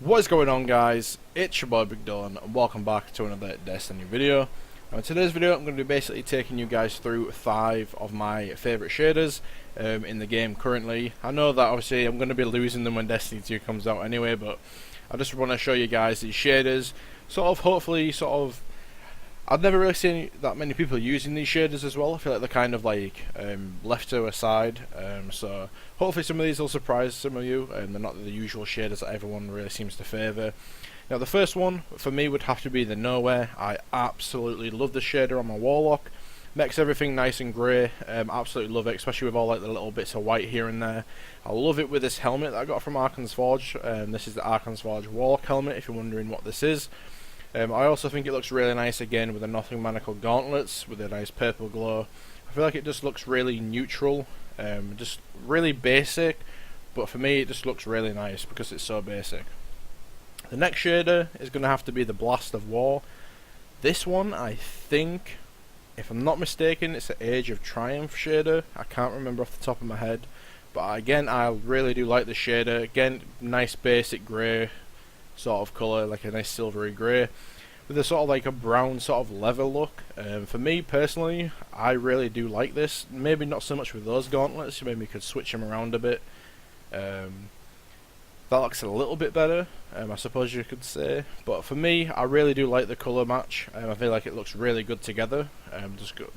What is going on, guys? It's your boy Big Dawn and welcome back to another Destiny video. Now in today's video I'm going to be basically taking you guys through 5 of my favourite shaders in the game currently. I know that obviously I'm going to be losing them when Destiny 2 comes out anyway, but I just want to show you guys these shaders, hopefully I've never really seen that many people using these shaders as well. I feel like they're kind of like left to a side, so hopefully some of these will surprise some of you, and they're not the usual shaders that everyone really seems to favour. Now the first one for me would have to be the Nowhere. I absolutely love the shader on my Warlock. Makes everything nice and grey. Absolutely love it, especially with all like the little bits of white here and there. I love it with this helmet that I got from Arkan's Forge. This is the Arkan's Forge Warlock helmet, if you're wondering what this is. I also think it looks really nice again with the Nothing Manacle gauntlets with a nice purple glow. I feel like it just looks really neutral, just really basic, but for me it just looks really nice because it's so basic. The next shader is going to have to be the Blast of War. This one, I think, if I'm not mistaken, it's the Age of Triumph shader. I can't remember off the top of my head, but again I really do like the shader. Again, nice basic grey sort of colour, like a nice silvery grey with a sort of like a brown sort of leather look. For me personally, I really do like this. Maybe not so much with those gauntlets, maybe you could switch them around a bit. That looks a little bit better, I suppose you could say, but for me I really do like the colour match. I feel like it looks really good together. Just go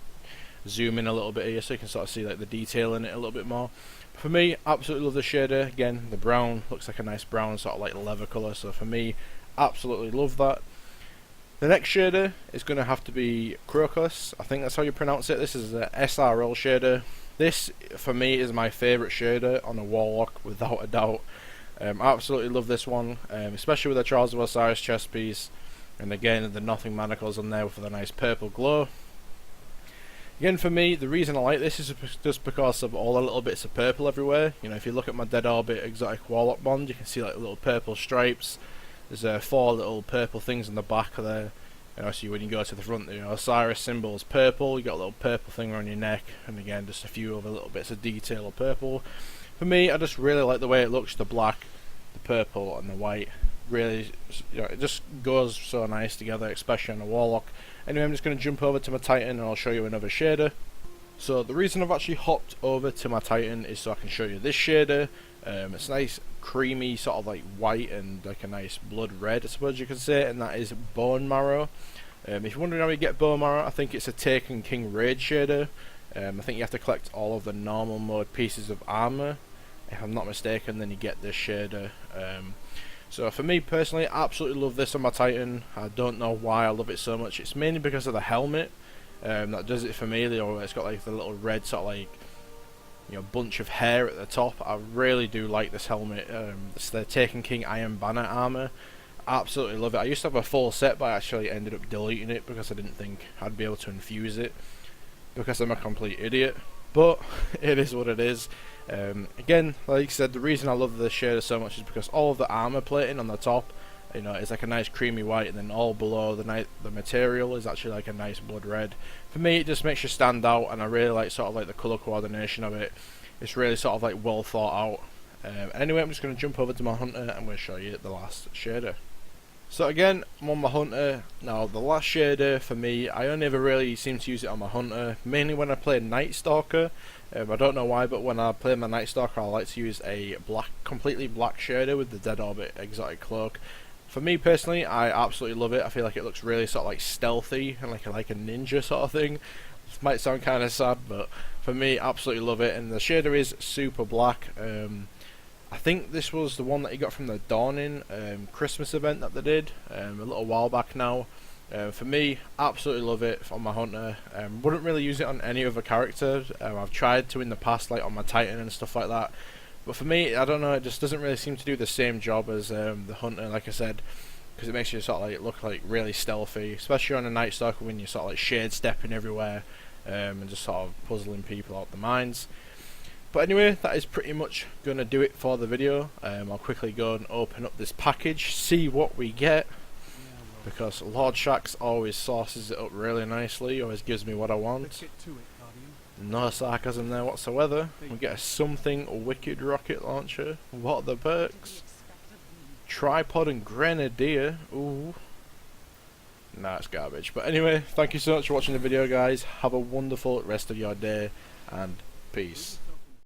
zoom in a little bit here so you can sort of see like the detail in it a little bit more. For me, absolutely love the shader. Again, the brown looks like a nice brown sort of like leather colour, so for me, absolutely love that. The next shader is going to have to be Crocus. I think that's how you pronounce it. This is a SRL shader. This, for me, is my favourite shader on a Warlock, without a doubt. Absolutely love this one, especially with the Trials of Osiris chest piece. And again, the Nothing Manacles on there with a nice purple glow. Again, for me, the reason I like this is just because of all the little bits of purple everywhere. You know, if you look at my Dead Orbit Exotic Warlock Bond, you can see like little purple stripes. There's 4 little purple things on the back there. And obviously when you go to the front, you know, Osiris symbol is purple. You got a little purple thing around your neck, and again, just a few other little bits of detail of purple. For me, I just really like the way it looks. The black, the purple, and the white. Really, you know, it just goes so nice together, especially on a Warlock. Anyway, I'm just going to jump over to my Titan and I'll show you another shader. So the reason I've actually hopped over to my Titan is so I can show you this shader. It's nice creamy sort of like white and like a nice blood red, I suppose you could say, and that is Bone Marrow. If you're wondering how you get Bone Marrow, I think it's a Taken King raid shader. I think you have to collect all of the normal mode pieces of armour. If I'm not mistaken, then you get this shader. So for me personally, I absolutely love this on my Titan. I don't know why I love it so much. It's mainly because of the helmet that does it for me. It's got like the little red sort of like, you know, bunch of hair at the top. I really do like this helmet. It's the Taken King Iron Banner armor. Absolutely love it. I used to have a full set, but I actually ended up deleting it because I didn't think I'd be able to infuse it because I'm a complete idiot. But it is what it is. Again, like I said, the reason I love the shader so much is because all of the armor plating on the top, you know, is like a nice creamy white, and then all below the material is actually like a nice blood red. For me, it just makes you stand out, and I really like sort of like the color coordination of it. It's really sort of like well thought out. Anyway, I'm just going to jump over to my Hunter and I'm going to show you the last shader. So again, I'm on my Hunter. Now the last shader for me, I only ever really seem to use it on my Hunter, mainly when I play Night Stalker. I don't know why, but when I play my Night Stalker, I like to use a completely black shader with the Dead Orbit Exotic Cloak. For me personally, I absolutely love it. I feel like it looks really sort of like stealthy and like a ninja sort of thing. This might sound kind of sad, but for me, absolutely love it. And the shader is super black. I think this was the one that you got from the Dawning Christmas event that they did a little while back now. For me, absolutely love it on my Hunter. Wouldn't really use it on any other character. I've tried to in the past, like on my Titan and stuff like that. But for me, I don't know, it just doesn't really seem to do the same job as the Hunter, like I said, because it makes you sort of like look like really stealthy, especially on a Night Stalker when you're sort of like shade stepping everywhere and just sort of puzzling people out the mines. But anyway, that is pretty much going to do it for the video. I'll quickly go and open up this package, see what we get, because Lord Shaxx always sauces it up really nicely, always gives me what I want. No sarcasm there whatsoever. We get a Something Wicked rocket launcher. What are the perks? Tripod and Grenadier. Ooh. Nah, it's garbage. But anyway, thank you so much for watching the video, guys. Have a wonderful rest of your day, and peace.